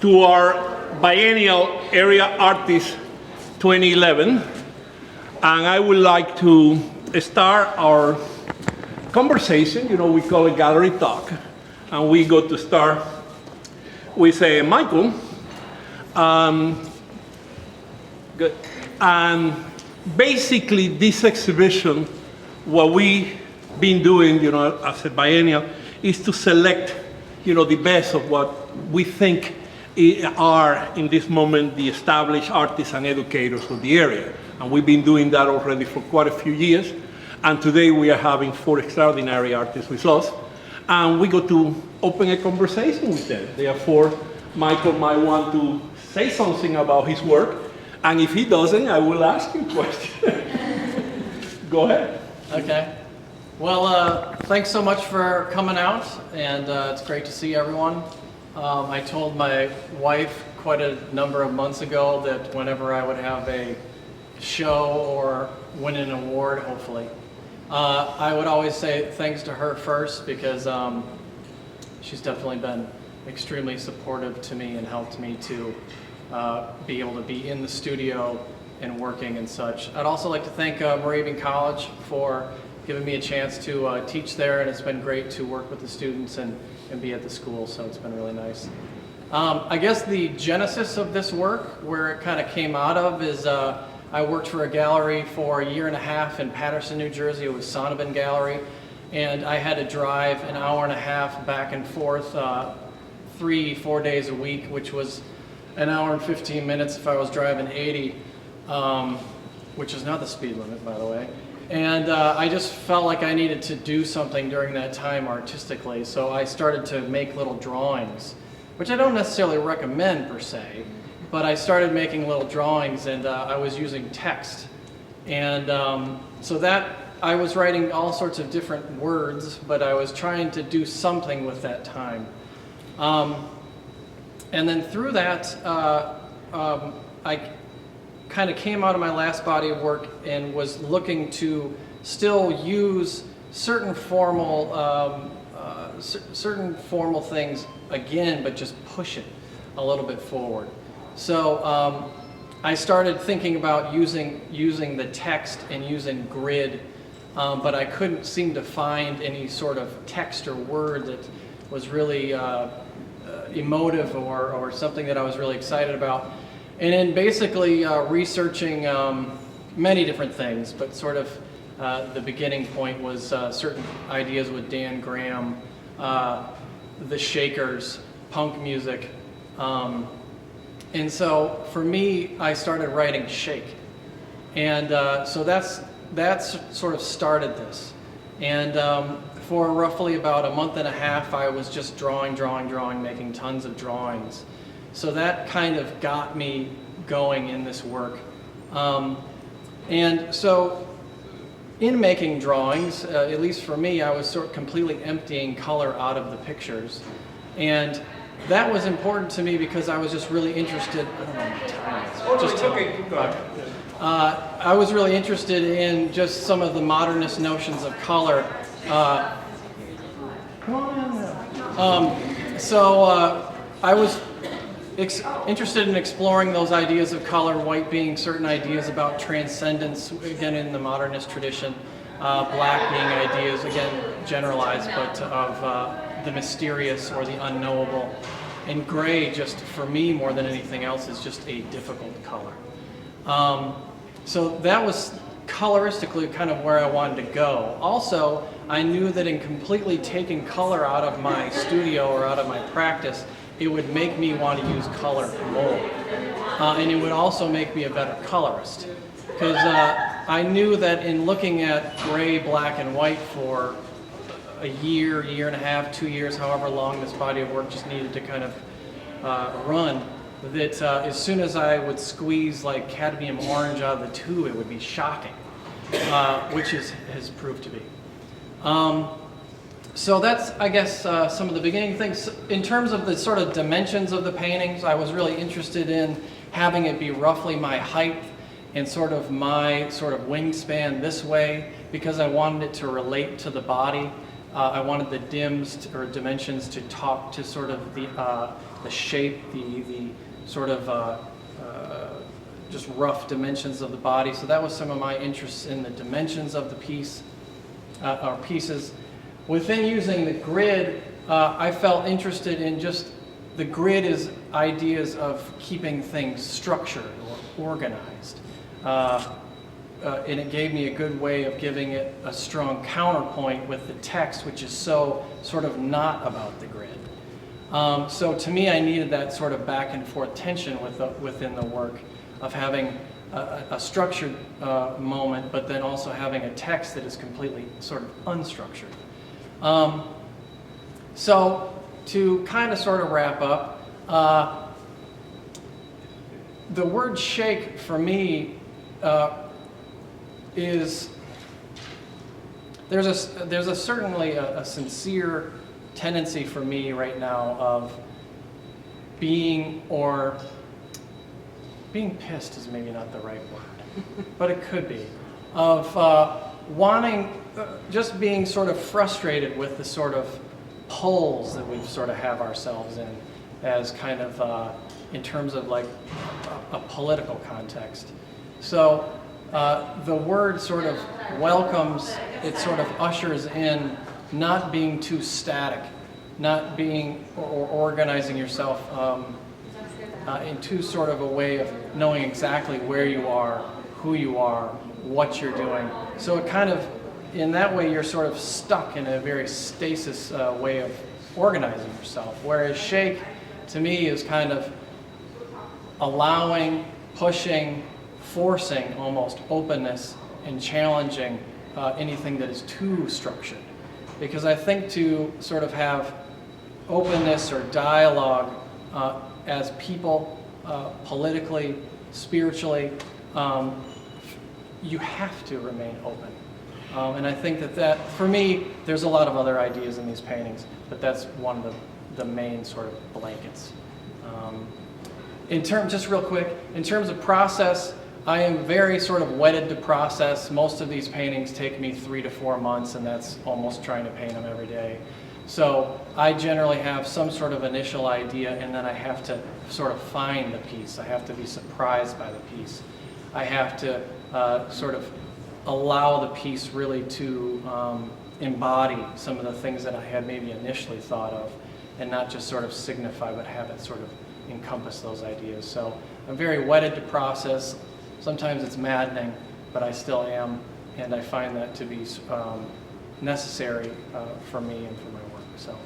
to our biennial Area Artist 2011, and I would like to start our conversation. You know, we call it gallery talk, and we go to start with Michael. Good. And basically, this exhibition, what we've been doing, you know, as a biennial, is to select, you know, the best of what we think are, in this moment, the established artists and educators of the area. And we've been doing that already for quite a few years. And today we are having 4 extraordinary artists with us. And we go to open a conversation with them. Therefore, Michael might want to say something about his work. And if he doesn't, I will ask you a question. Go ahead. Okay. Well, thanks so much for coming out, and it's great to see everyone. I told my wife quite a number of months ago that whenever I would have a show or win an award, hopefully, I would always say thanks to her first, because she's definitely been extremely supportive to me and helped me to be able to be in the studio and working and such. I'd also like to thank Moravian College for giving me a chance to teach there, and it's been great to work with the students and be at the school, so it's been really nice. I guess the genesis of this work, where it kind of came out of, is I worked for a gallery for a year and a half in Paterson, New Jersey. It was Sonnabend Gallery, and I had to drive an hour and a half back and forth 3-4 days a week, which was an hour and 15 minutes if I was driving 80, which is not the speed limit, by the way. And I just felt like I needed to do something during that time artistically, so I started to make little drawings, which I don't necessarily recommend per se, but I started making little drawings, and I was using text. And so that, I was writing all sorts of different words, but I was trying to do something with that time. And then through that, I kind of came out of my last body of work and was looking to still use certain formal things again, but just push it a little bit forward. So I started thinking about using the text and using grid, but I couldn't seem to find any sort of text or word that was really emotive or something that I was really excited about. And then basically researching many different things, but sort of the beginning point was certain ideas with Dan Graham, the Shakers, punk music. And so for me, I started writing Shake. And so that's sort of started this. And for roughly about a month and a half, I was just drawing, making tons of drawings. So that kind of got me going in this work. And so in making drawings, at least for me, I was sort of completely emptying color out of the pictures. And that was important to me because I was just really interested, I don't know what time it is. Just okay, go ahead. I was really interested in just some of the modernist notions of color. So I was interested in exploring those ideas of color, white being certain ideas about transcendence, again in the modernist tradition, black being ideas, again generalized, but of the mysterious or the unknowable. And gray, just for me more than anything else, is just a difficult color. So that was coloristically kind of where I wanted to go. Also, I knew that in completely taking color out of my studio or out of my practice, it would make me want to use color more. And it would also make me a better colorist. Because I knew that in looking at gray, black, and white for a year, year and a half, 2 years, however long this body of work just needed to kind of run, that as soon as I would squeeze like cadmium orange out of the tube, it would be shocking, which has proved to be. So that's, I guess, some of the beginning things. In terms of the sort of dimensions of the paintings, I was really interested in having it be roughly my height and sort of my sort of wingspan this way, because I wanted it to relate to the body. I wanted the dims or dimensions to talk to sort of the shape, the sort of just rough dimensions of the body. So that was some of my interests in the dimensions of the piece, or pieces. Within using the grid, I felt interested in just the grid is ideas of keeping things structured or organized. And it gave me a good way of giving it a strong counterpoint with the text, which is so sort of not about the grid. So to me, I needed that sort of back and forth tension within the work of having a structured moment, but then also having a text that is completely sort of unstructured. So to kind of sort of wrap up, the word shake for me is, there's certainly a sincere tendency for me right now of being pissed is maybe not the right word, but it could be, of wanting, just being sort of frustrated with the sort of poles that we sort of have ourselves in as kind of in terms of like a political context. So the word sort of welcomes, it sort of ushers in not being too static, not being or organizing yourself into sort of a way of knowing exactly where you are, who you are, what you're doing. So it kind of, in that way, you're sort of stuck in a very stasis way of organizing yourself. Whereas shake, to me, is kind of allowing, pushing, forcing almost openness and challenging anything that is too structured. Because I think to sort of have openness or dialogue as people, politically, spiritually, you have to remain open. And I think that for me, there's a lot of other ideas in these paintings, but that's one of the main sort of blankets. Just real quick, in terms of process, I am very sort of wedded to process. Most of these paintings take me 3 to 4 months, and that's almost trying to paint them every day. So I generally have some sort of initial idea, and then I have to sort of find the piece. I have to be surprised by the piece. I have to sort of allow the piece really to embody some of the things that I had maybe initially thought of, and not just sort of signify, but have it sort of encompass those ideas. So I'm very wedded to process. Sometimes it's maddening, but I still am, and I find that to be necessary for me and for my work. So,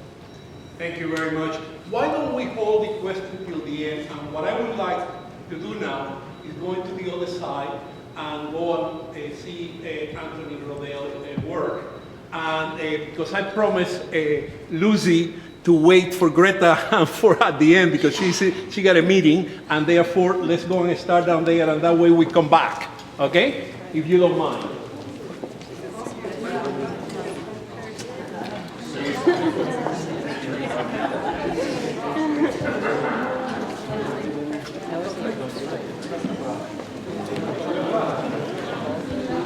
Thank you very much. Why don't we hold the question till the end? And what I would like to do now is go into the other side and go and see Anthony Rodell work. And because I promised Lucy to wait for Greta for at the end, because she got a meeting, and therefore let's go and start down there, and that way we come back, okay? If you don't mind.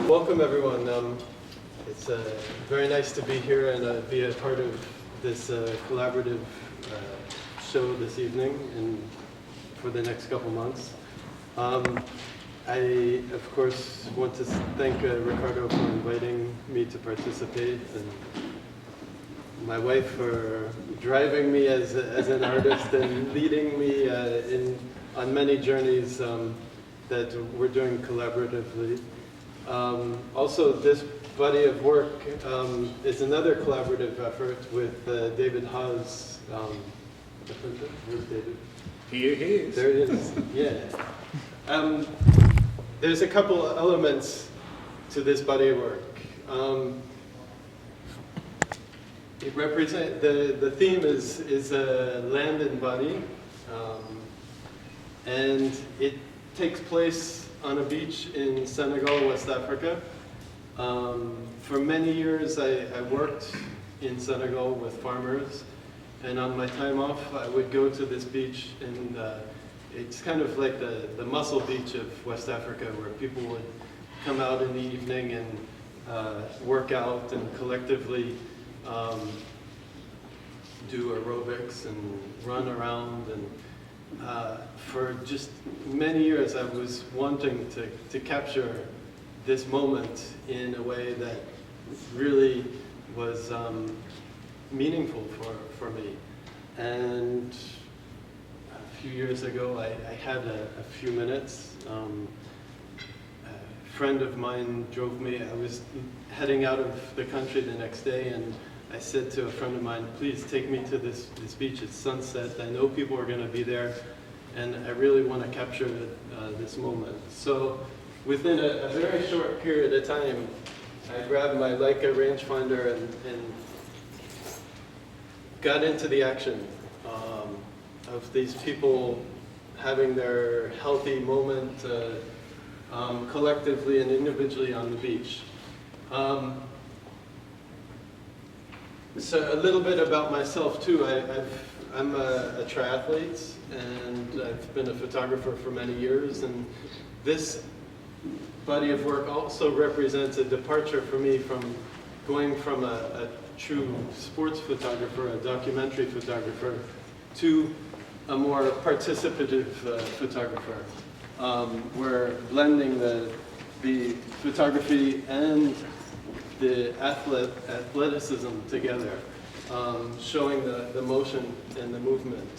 Welcome everyone. It's very nice to be here and be a part of this collaborative show this evening and for the next couple months. I, of course, want to thank Ricardo for inviting me to participate, and my wife for driving me as an artist and leading me on many journeys that we're doing collaboratively. Also, this body of work is another collaborative effort with David Haas. Where's David? Here he is. There it is. Yeah. There's a couple elements to this body of work. It represents the theme is land and body, and it takes place on a beach in Senegal, West Africa. For many years, I worked in Senegal with farmers, and on my time off, I would go to this beach, and it's kind of like the muscle beach of West Africa, where people would come out in the evening and work out and collectively do aerobics and run around. And for just many years, I was wanting to capture this moment in a way that really was meaningful for me. And a few years ago, I had a few minutes. A friend of mine drove me. I was heading out of the country the next day, and I said to a friend of mine, please take me to this beach. It's sunset. I know people are going to be there, and I really want to capture this moment. So within a very short period of time, I grabbed my Leica rangefinder and got into the action of these people having their healthy moment collectively and individually on the beach. So a little bit about myself too. I'm a triathlete, and I've been a photographer for many years, and this body of work also represents a departure for me from going from a true sports photographer, a documentary photographer, to a more participative photographer. We're blending the photography and the athleticism together, showing the motion and the movement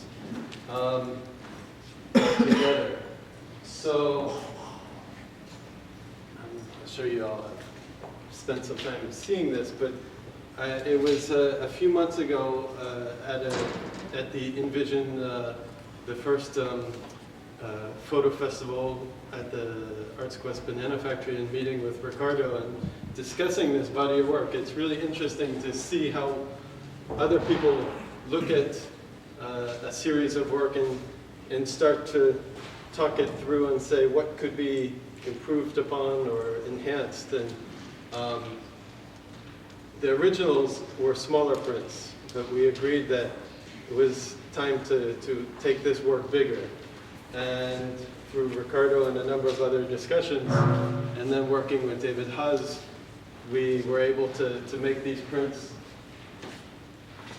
together. So I'm sure you all have spent some time seeing this, but it was a few months ago at the Envision, the first photo festival at the Arts Quest Banana Factory, and meeting with Ricardo and discussing this body of work. It's really interesting to see how other people look at a series of work and start to talk it through and say what could be improved upon or enhanced. And the originals were smaller prints, but we agreed that it was time to take this work bigger. And through Ricardo and a number of other discussions, and then working with David Haas, we were able to make these prints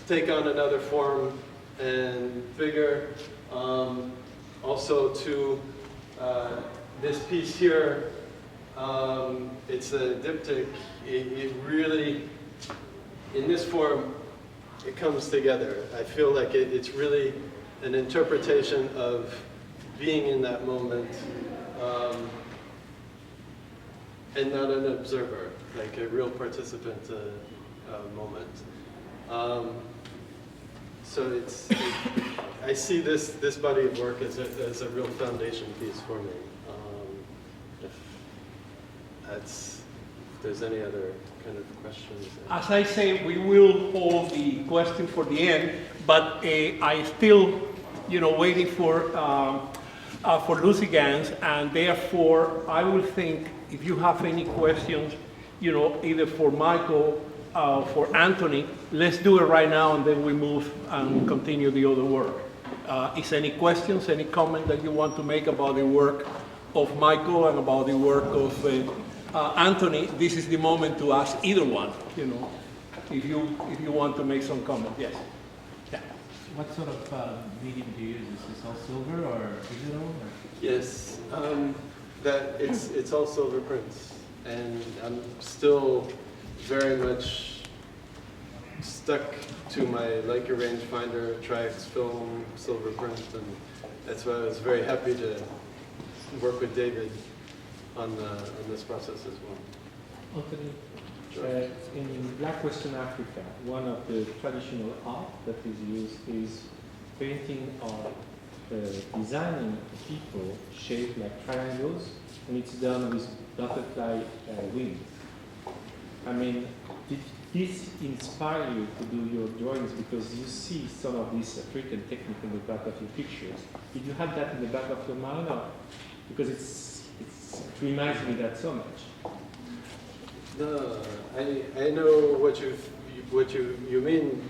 take on another form and bigger. Also to this piece here, it's a diptych. It really, in this form, it comes together. I feel like it's really an interpretation of being in that moment, and not an observer, like a real participant moment. So I see this body of work as a real foundation piece for me. If there's any other kind of questions. As I say, we will hold the question for the end, but I still, waiting for Lucy Gans, and therefore I will think if you have any questions, either for Michael or for Anthony, let's do it right now, and then we move and continue the other work. Is any questions, any comment that you want to make about the work of Michael and about the work of Anthony? This is the moment to ask either one, if you want to make some comment. Yes. Yeah. What sort of medium do you use? Is this all silver or digital? Or? Yes, it's all silver prints, and I'm still very much stuck to my Leica rangefinder, Tri-X film, silver print, and that's why I was very happy to work with David on this process as well. Anthony, in Black Western Africa, one of the traditional art that is used is painting or designing people shaped like triangles, and it's done with butterfly wings. I mean, did this inspire you to do your drawings because you see some of this African technique in the back of your pictures? Did you have that in the back of your mind, or because it reminds me that so much? No, I know what you mean.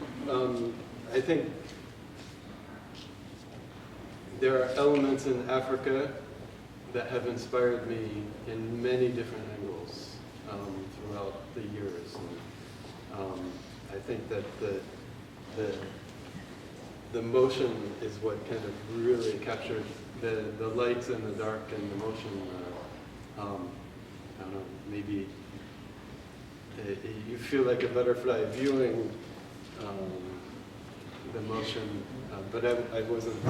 I think there are elements in Africa that have inspired me in many different angles throughout the years. I think that the motion is what kind of really captured the lights and the dark and the motion. I don't know, maybe you feel like a butterfly viewing the motion, but I wasn't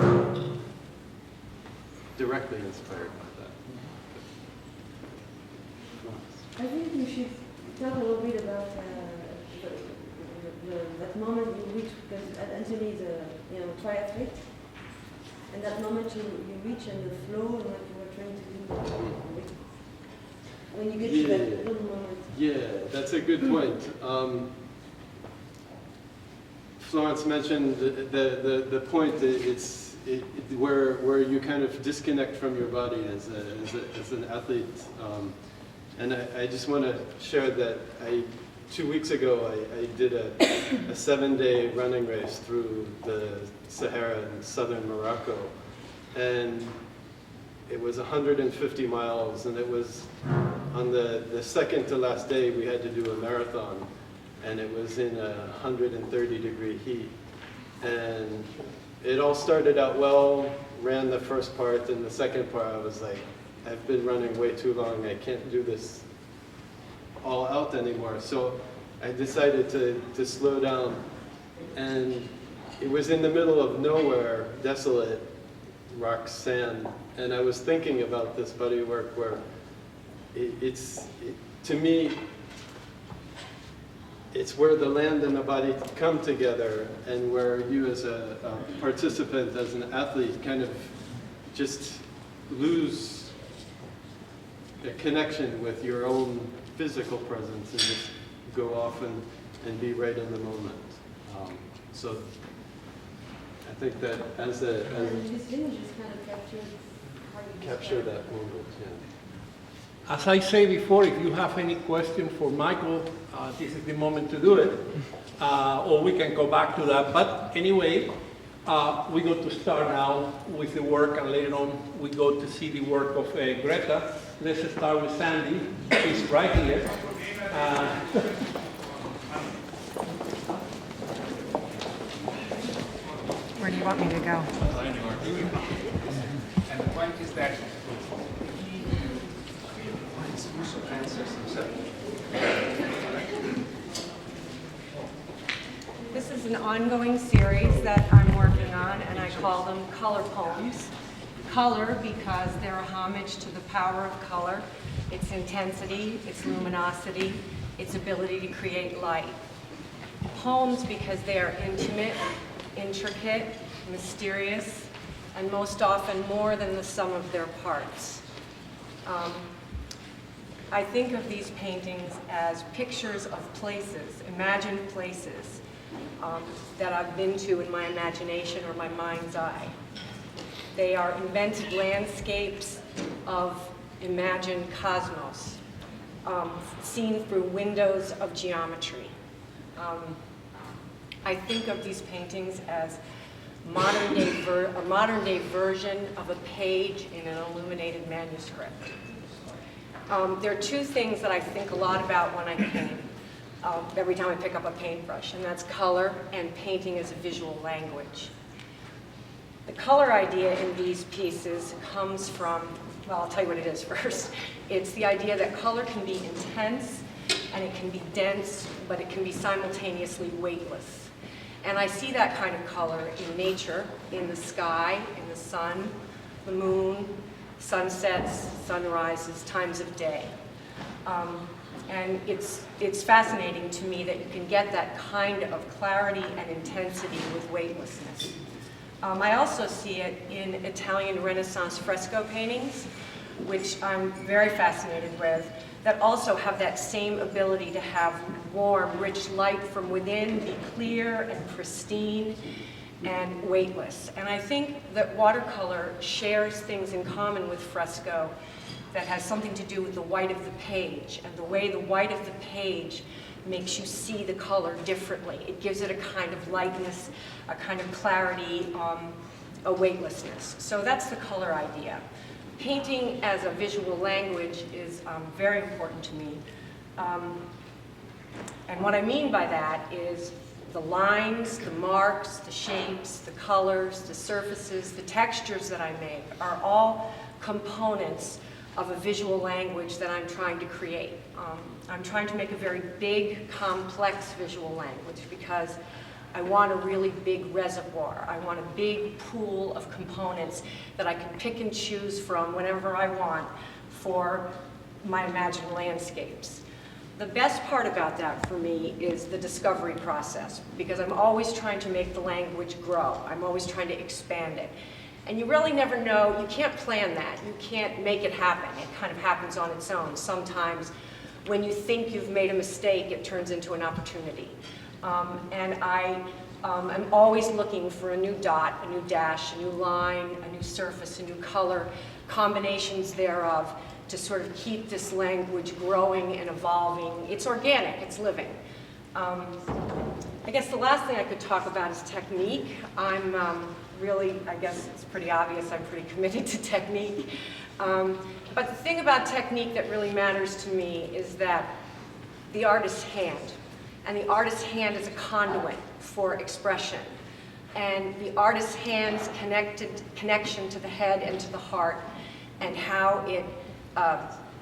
directly inspired by that. I think we should talk a little bit about that moment you reach, because Anthony is a triathlete, and that moment you reach and the flow and what you were trying to do. When you get to that little moment. Yeah, that's a good point. Florence mentioned the point that where you kind of disconnect from your body as an athlete. And I just want to share that 2 weeks ago I did a 7-day running race through the Sahara in southern Morocco. And it was 150 miles, and it was on the second to last day we had to do a marathon, and it was in 130-degree heat. And it all started out well, ran the first part, and the second part I was like, I've been running way too long, I can't do this all out anymore. So I decided to slow down, and it was in the middle of nowhere, desolate, rock, sand, and I was thinking about this bodywork where to me, it's where the land and the body come together, and where you as a participant, as an athlete, kind of just lose a connection with your own physical presence and just go off and be right in the moment. So I think that as These images kind of capture that moment, yeah. As I say before, if you have any question for Michael, this is the moment to do it, or we can go back to that. But anyway, we're going to start now with the work, and later on we go to see the work of Greta. Let's start with Sandy. She's right here. Where do you want me to go? And the point is that This is an ongoing series that I'm working on, and I call them color poems. Color because they're a homage to the power of color, its intensity, its luminosity, its ability to create light. Poems because they are intimate, intricate, mysterious, and most often more than the sum of their parts. I think of these paintings as pictures of places, imagined places that I've been to in my imagination or my mind's eye. They are invented landscapes of imagined cosmos, seen through windows of geometry. I think of these paintings as a modern-day version of a page in an illuminated manuscript. There are two things that I think a lot about when I paint, every time I pick up a paintbrush, and that's color and painting as a visual language. The color idea in these pieces comes from, well, I'll tell you what it is first. It's the idea that color can be intense and it can be dense, but it can be simultaneously weightless. And I see that kind of color in nature, in the sky, in the sun, the moon, sunsets, sunrises, times of day. And it's fascinating to me that you can get that kind of clarity and intensity with weightlessness. I also see it in Italian Renaissance fresco paintings, which I'm very fascinated with, that also have that same ability to have warm, rich light from within, be clear and pristine and weightless. And I think that watercolor shares things in common with fresco that has something to do with the white of the page, and the way the white of the page makes you see the color differently. It gives it a kind of lightness, a kind of clarity, a weightlessness. So that's the color idea. Painting as a visual language is very important to me. And what I mean by that is the lines, the marks, the shapes, the colors, the surfaces, the textures that I make are all components of a visual language that I'm trying to create. I'm trying to make a very big, complex visual language because I want a really big reservoir. I want a big pool of components that I can pick and choose from whenever I want for my imagined landscapes. The best part about that for me is the discovery process, because I'm always trying to make the language grow. I'm always trying to expand it. And you really never know, you can't plan that. You can't make it happen. It kind of happens on its own. Sometimes when you think you've made a mistake, it turns into an opportunity. And I'm always looking for a new dot, a new dash, a new line, a new surface, a new color, combinations thereof, to sort of keep this language growing and evolving. It's organic, it's living. I guess the last thing I could talk about is technique. I'm really, I guess it's pretty obvious, I'm pretty committed to technique. But the thing about technique that really matters to me is that the artist's hand. And the artist's hand is a conduit for expression. And the artist's hand's connection to the head and to the heart, and how it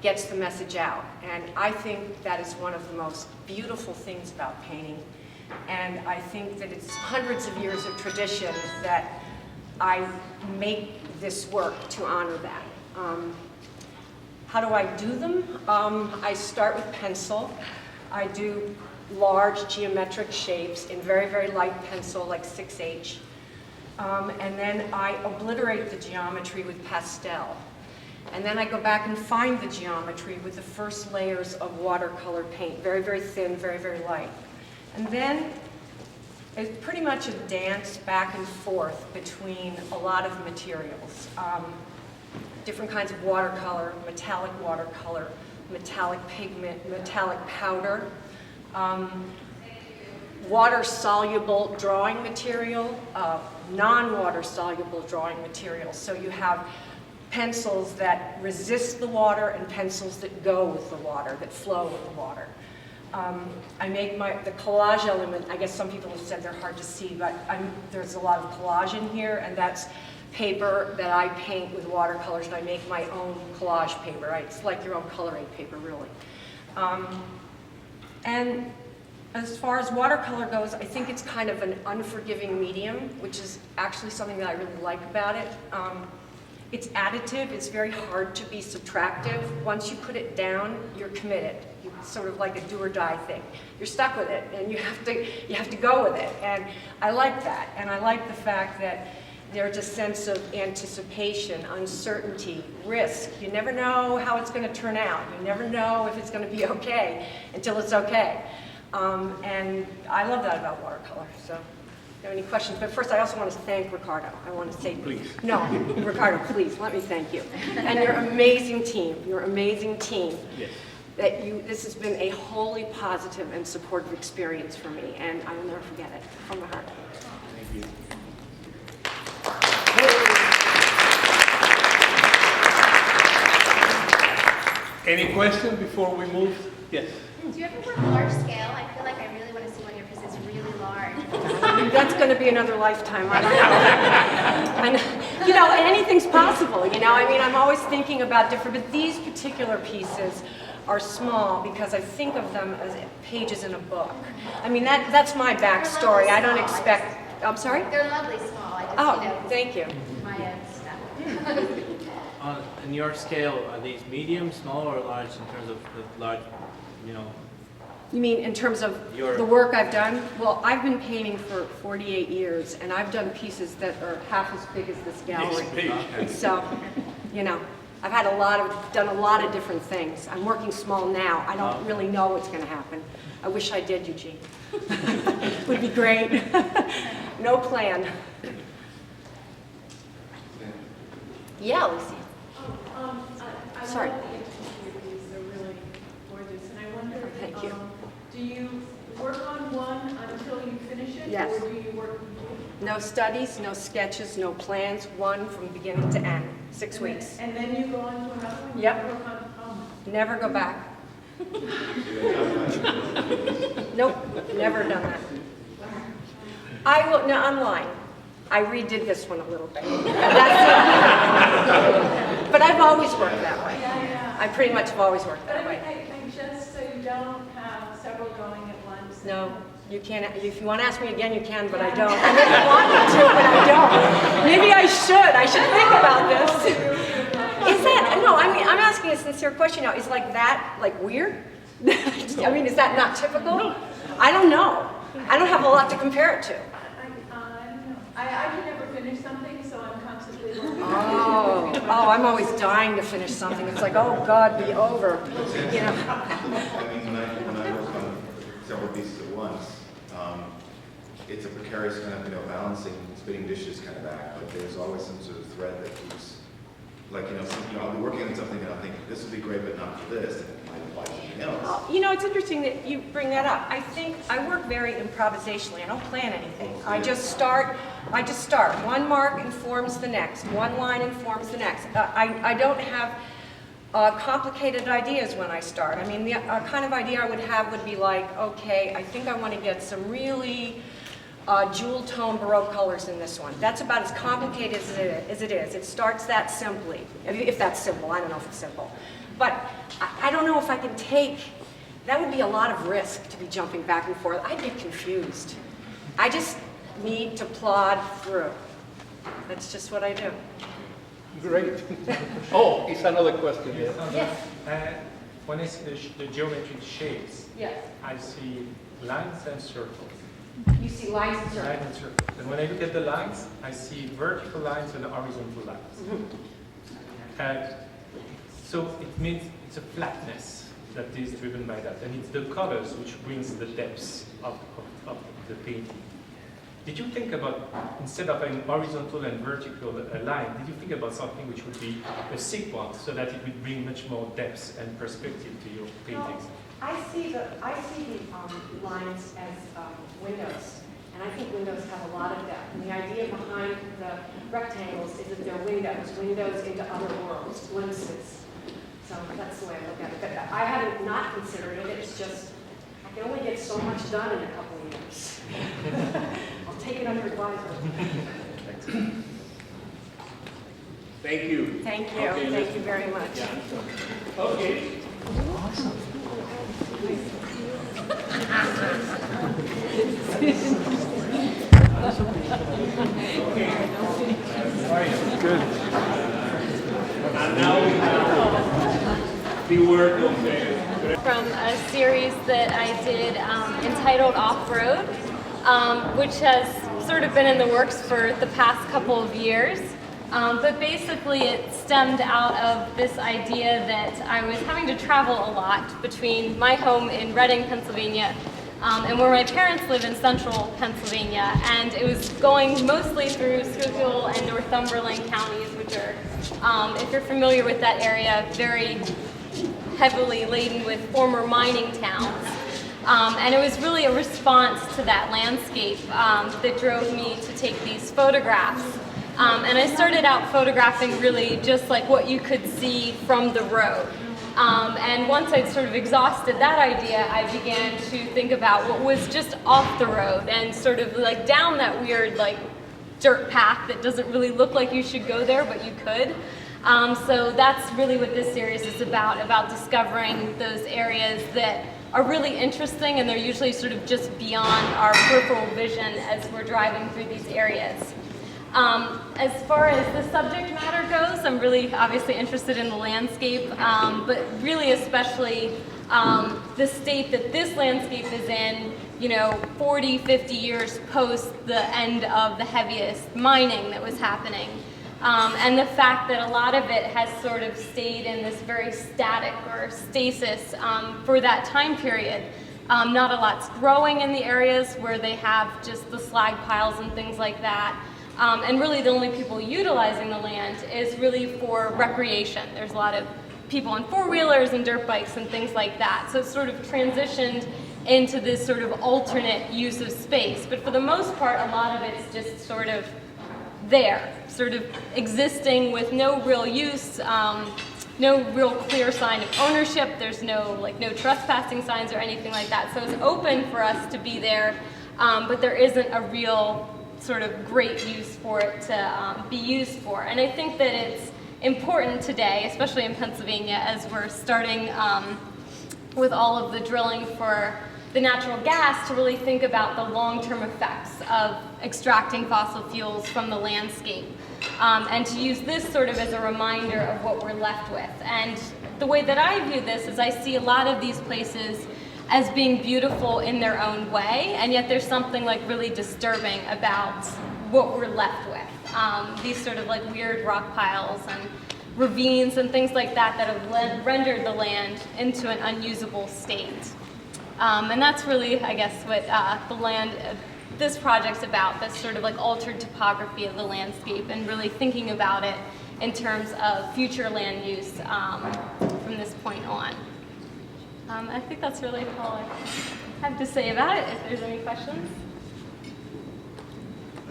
gets the message out. And I think that is one of the most beautiful things about painting. And I think that it's hundreds of years of tradition that I make this work to honor that. How do I do them? I start with pencil. I do large geometric shapes in very, very light pencil, like 6H. And then I obliterate the geometry with pastel. And then I go back and find the geometry with the first layers of watercolor paint, very, very thin, very, very light. And then it's pretty much a dance back and forth between a lot of materials. Different kinds of watercolor, metallic pigment, metallic powder, water-soluble drawing material, non-water-soluble drawing material. So you have pencils that resist the water and pencils that go with the water, that flow with the water. I make the collage element. I guess some people have said they're hard to see, but there's a lot of collage in here, and that's paper that I paint with watercolors, and I make my own collage paper. Right? It's like your own coloring paper, really. And as far as watercolor goes, I think it's kind of an unforgiving medium, which is actually something that I really like about it. It's additive. It's very hard to be subtractive. Once you put it down, you're committed. It's sort of like a do or die thing. You're stuck with it, and you have to go with it. And I like that. And I like the fact that there's a sense of anticipation, uncertainty, risk. You never know how it's going to turn out. You never know if it's going to be okay until it's okay. And I love that about watercolor. So, if you have any questions? But first, I also want to thank Ricardo. I want to say, Please. No, Ricardo, please let me thank you and your amazing team. Your amazing team. Yes. This has been a wholly positive and supportive experience for me, and I will never forget it from the heart. Thank you. Any questions before we move? Yes. Do you ever work large scale? I feel like I really want to see one of your pieces really large. That's going to be another lifetime. I don't know. And, you know, anything's possible. You know, I mean, I'm always thinking about different, but these particular pieces are small because I think of them as pages in a book. I mean, that's my backstory. I don't expect. I'm sorry? They're lovely small. I just, Oh, thank you. my stuff. On your scale, are these medium, small, or large in terms of the large, you know? You mean in terms of the work I've done? Well, I've been painting for 48 years, and I've done pieces that are half as big as this gallery. So, you know, I've done a lot of different things. I'm working small now. I don't really know what's going to happen. I wish I did, Eugene. Would be great. No plan. Yeah, Lucy. I Sorry. love the interviews. They're really gorgeous. And I wonder, Thank you. Do you work on one until you finish it? Yes. Or do you work? No studies, no sketches, no plans, one from beginning to end, 6 weeks. And then you go on to another one? Yep. You work on, Never go back. Nope, never done that. I will, no, online. I redid this one a little bit. But I've always worked that way. I pretty much have always worked that way. I just so you don't have several going at once. No, you can't. If you want to ask me again, you can, but I don't. I really want me to, but I don't. Maybe I should. I should think about this. Is that, no, I mean, I'm asking a sincere question now. Is like that, like weird? I mean, is that not typical? I don't know. I don't have a lot to compare it to. I don't know. I can never finish something, so I'm constantly looking. Oh, I'm always dying to finish something. It's like, oh God, be over. You know. I mean, when I work on several pieces at once, it's a precarious kind of, balancing, spinning dishes kind of act, but there's always some sort of thread that keeps, like, I'll be working on something and I'll think, this would be great, but not for this, and it might apply to something else. It's interesting that you bring that up. I think I work very improvisationally. I don't plan anything. I just start. One mark informs the next. One line informs the next. I don't have complicated ideas when I start. I mean, the kind of idea I would have would be like, okay, I think I want to get some really jewel tone Baroque colors in this one. That's about as complicated as it is. It starts that simply, if that's simple. I don't know if it's simple. But I don't know if I can take, that would be a lot of risk to be jumping back and forth. I'd get confused. I just need to plod through. That's just what I do. Great. Oh, it's another question here. Yes. When I see the geometric shapes, Yes. I see lines and circles. You see lines and circles. Lines and circles. And when I look at the lines, I see vertical lines and horizontal lines. So it means it's a flatness that is driven by that. And it's the colors which brings the depths of the painting. Did you think about, instead of an horizontal and vertical line, did you think about something which would be a sequence so that it would bring much more depth and perspective to your paintings? I see the lines as windows, and I think windows have a lot of depth. And the idea behind the rectangles is that they're windows into other worlds, glimpses. So that's the way I look at it. But I haven't not considered it. It's just I can only get so much done in a couple of years. I'll take it under advisement. Thank you. Thank you. Okay, Thank you very much. Okay. Good. And now we have the word of from a series that I did entitled Off-Road, which has sort of been in the works for the past couple of years. But basically it stemmed out of this idea that I was having to travel a lot between my home in Reading, Pennsylvania, and where my parents live in central Pennsylvania, and it was going mostly through Schuylkill and Northumberland counties, which are, if you're familiar with that area, very heavily laden with former mining towns. And it was really a response to that landscape that drove me to take these photographs. And I started out photographing really just like what you could see from the road. And once I'd sort of exhausted that idea, I began to think about what was just off the road and sort of like down that weird like dirt path that doesn't really look like you should go there, but you could. So that's really what this series is about discovering those areas that are really interesting, and they're usually sort of just beyond our peripheral vision as we're driving through these areas. As far as the subject matter goes, I'm really obviously interested in the landscape, but really especially the state that this landscape is in, 40, 50 years post the end of the heaviest mining that was happening. And the fact that a lot of it has sort of stayed in this very static or stasis for that time period. Not a lot's growing in the areas where they have just the slag piles and things like that. And really the only people utilizing the land is really for recreation. There's a lot of people on four-wheelers and dirt bikes and things like that. So it's sort of transitioned into this sort of alternate use of space. But for the most part, a lot of it's just sort of there, sort of existing with no real use. no real clear sign of ownership. There's no trespassing signs or anything like that. So it's open for us to be there, but there isn't a real sort of great use for it to be used for. And I think that it's important today, especially in Pennsylvania, as we're starting with all of the drilling for the natural gas, to really think about the long-term effects of extracting fossil fuels from the landscape. And to use this sort of as a reminder of what we're left with. And the way that I view this is I see a lot of these places as being beautiful in their own way, and yet there's something like really disturbing about what we're left with. These sort of like weird rock piles and ravines and things like that that have rendered the land into an unusable state. And that's really, I guess, what the land, this project's about, this sort of like altered topography of the landscape and really thinking about it in terms of future land use from this point on. I think that's really all I have to say about it, if there's any questions.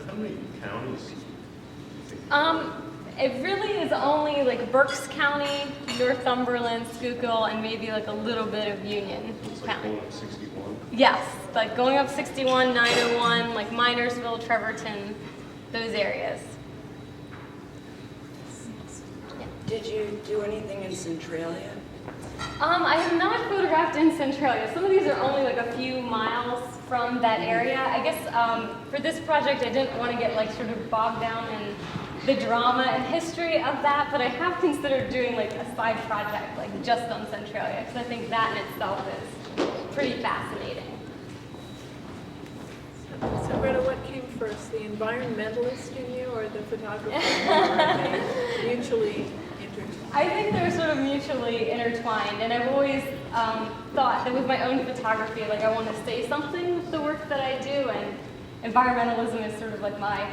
How many counties? It really is only like Berks County, Northumberland, Schuylkill, and maybe like a little bit of Union County. Going up 61? Yes, like going up 61, 901, like Minersville, Trevorton, those areas. Yeah. Did you do anything in Centralia? I have not photographed in Centralia. Some of these are only like a few miles from that area. I guess for this project I didn't want to get like sort of bogged down in the drama and history of that, but I have considered doing like a side project like just on Centralia, because I think that in itself is pretty fascinating. So Greta, what came first, the environmentalist in you or the photographer? Are they mutually intertwined? I think they're sort of mutually intertwined, and I've always thought that with my own photography, like I want to say something with the work that I do, and environmentalism is sort of like my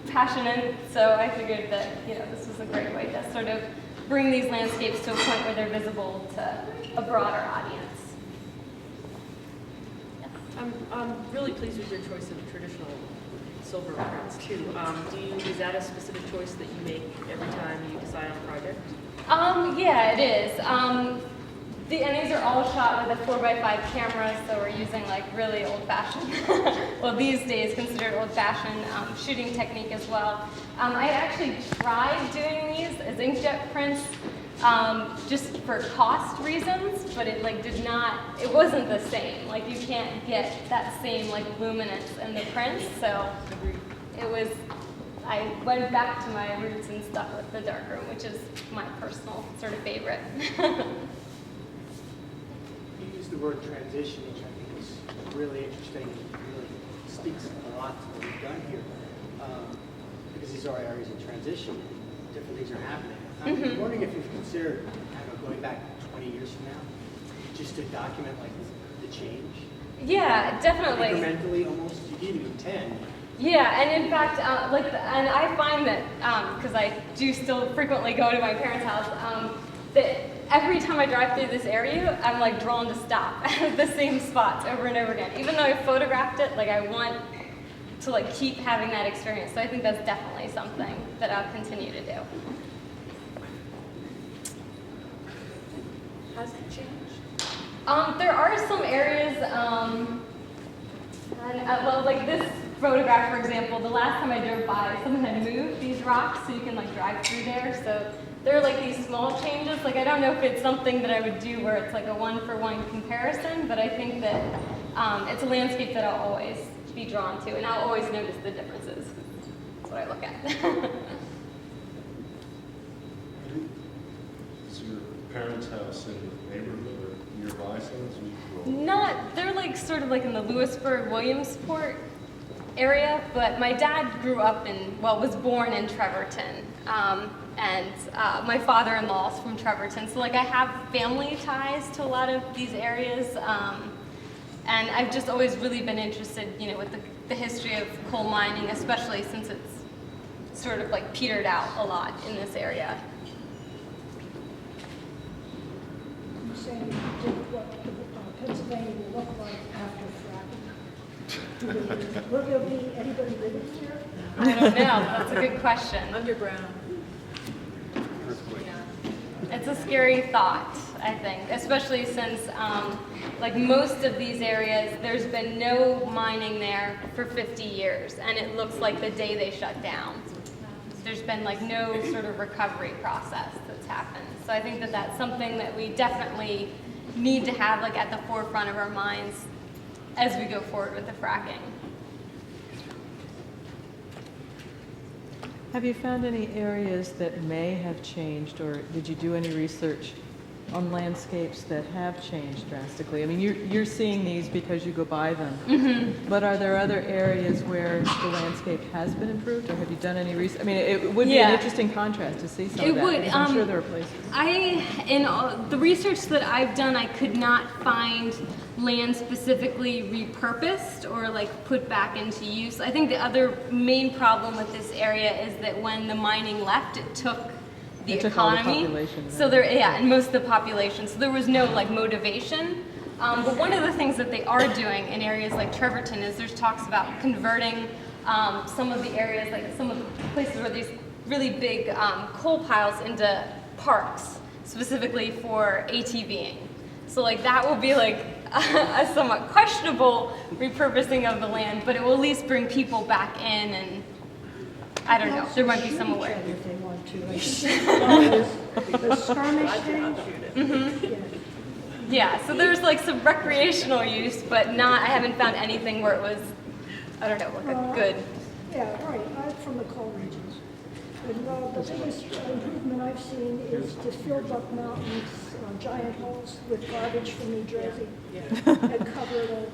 passion, and so I figured that this was a great way to sort of bring these landscapes to a point where they're visible to a broader audience. I'm really pleased with your choice of traditional silver prints too. Is that a specific choice that you make every time you decide on a project? Yeah, it is. And these are all shot with a 4x5 camera, so we're using like really old-fashioned, well these days considered old-fashioned shooting technique as well. I actually tried doing these as inkjet prints just for cost reasons, but it it wasn't the same. Like you can't get that same like luminance in the prints, so I went back to my roots and stuck with the darkroom, which is my personal sort of favorite. You used the word transition, which I think is really interesting and really speaks a lot to what we've done here. Because these are areas of transition, different things are happening. I'm wondering if you've considered going back 20 years from now, just to document like the change. Yeah, definitely. Incrementally almost, you can even do 10. Yeah, and in fact, and I find that, because I do still frequently go to my parents' house, that every time I drive through this area, I'm like drawn to stop at the same spots over and over again. Even though I photographed it, like I want to like keep having that experience. So I think that's definitely something that I'll continue to do. Has it changed? There are some areas, well, like this photograph, for example, the last time I drove by, someone had moved these rocks so you can like drive through there. So there are like these small changes. Like I don't know if it's something that I would do where it's like a one-for-one comparison, but I think that it's a landscape that I'll always be drawn to, and I'll always notice the differences. That's what I look at. Is your parents' house in the neighborhood or nearby something? Not, they're like sort of like in the Lewisburg, Williamsport area, but my dad grew up was born in Trevorton. And my father-in-law is from Trevorton, so like I have family ties to a lot of these areas, and I've just always really been interested, with the history of coal mining, especially since it's sort of like petered out a lot in this area. You're saying you did what Pennsylvania will look like after fracking. Will there be anybody living here? I don't know. That's a good question. Underground. It's a scary thought, I think, especially since like most of these areas, there's been no mining there for 50 years, and it looks like the day they shut down. There's been like no sort of recovery process that's happened. So I think that that's something that we definitely need to have like at the forefront of our minds as we go forward with the fracking. Have you found any areas that may have changed, or did you do any research on landscapes that have changed drastically? I mean, you're seeing these because you go by them, but are there other areas where the landscape has been improved, or have you done any research? I mean, it would be an interesting contrast to see some of that. It would. Because I'm sure there are places. In the research that I've done, I could not find land specifically repurposed or like put back into use. I think the other main problem with this area is that when the mining left, it took the It took all the economy. population, So there, and most of the population. So there was no like motivation. But one of the things that they are doing in areas like Trevorton is there's talks about converting some of the areas, like some of the places where these really big coal piles into parks, specifically for ATVing. So like that will be like a somewhat questionable repurposing of the land, but it will at least bring people back in, and I don't know, there might be some aware. If they want to. Like, the skirmish thing. Yeah, so there's like some recreational use, but not, I haven't found anything where it was, I don't know, like a good. Yeah, right. I'm from the coal regions. And the biggest improvement I've seen is to fill up mountains, giant holes with garbage from New Jersey and cover it all.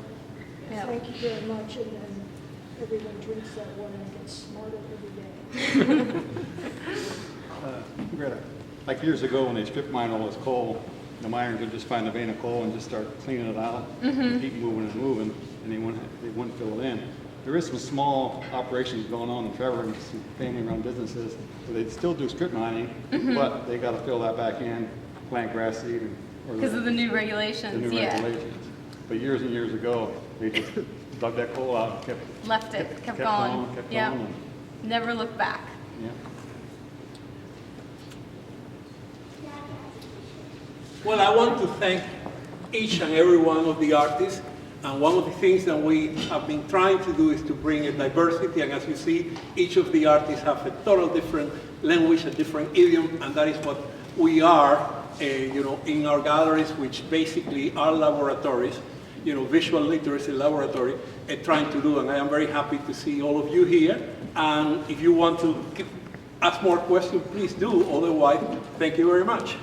Thank you very much. And then everyone drinks that water and gets smarter every day. Greta, like years ago when they strip mine all this coal, the miners would just find a vein of coal and just start cleaning it out, and keep moving and moving, and they wouldn't fill it in. There is some small operations going on in Trevor and some family-run businesses where they still do strip mining, but they got to fill that back in, plant grass seed. Because of the new regulations, the new regulations. But years and years ago, they just dug that coal out, and kept going. Yeah, never looked back. Yeah. Well, I want to thank each and every one of the artists. And one of the things that we have been trying to do is to bring a diversity. And as you see, each of the artists have a total different language, a different idiom, and that is what we are, in our galleries, which basically are laboratories, visual literacy laboratory, trying to do. And I am very happy to see all of you here. And if you want to ask more questions, please do. Otherwise, thank you very much.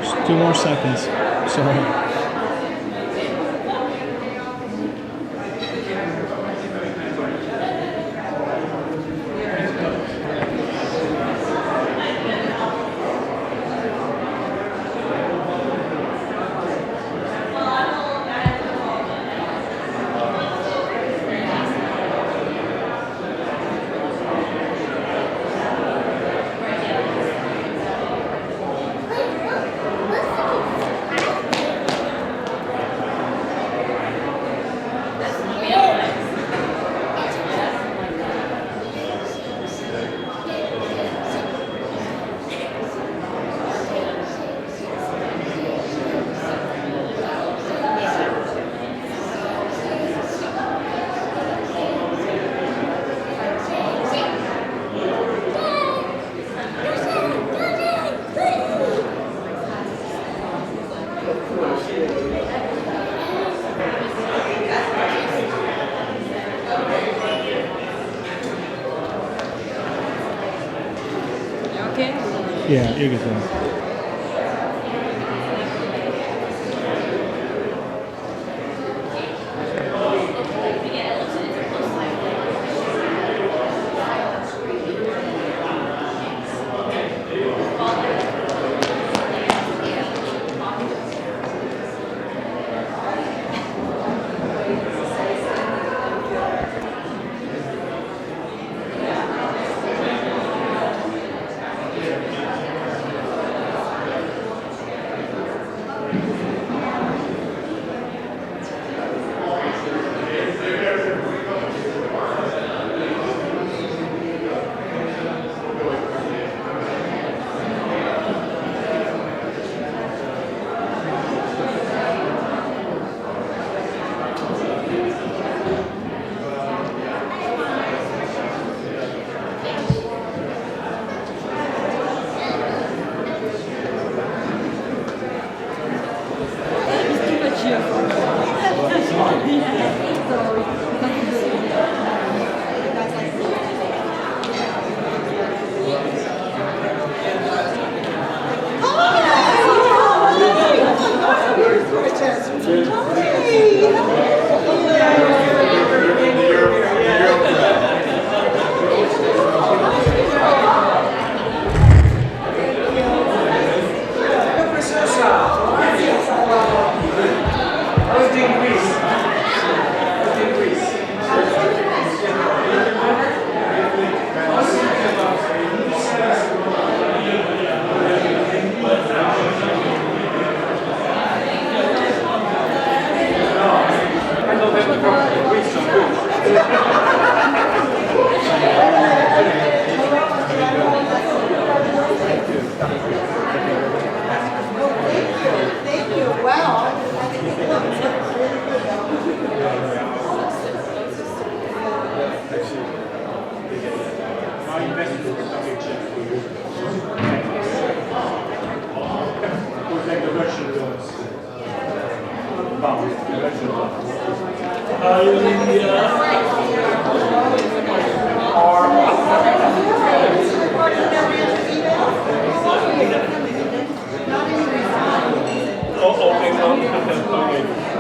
Just 2 more seconds. Sorry. Yeah, you're good there. Oh, okay, no, okay.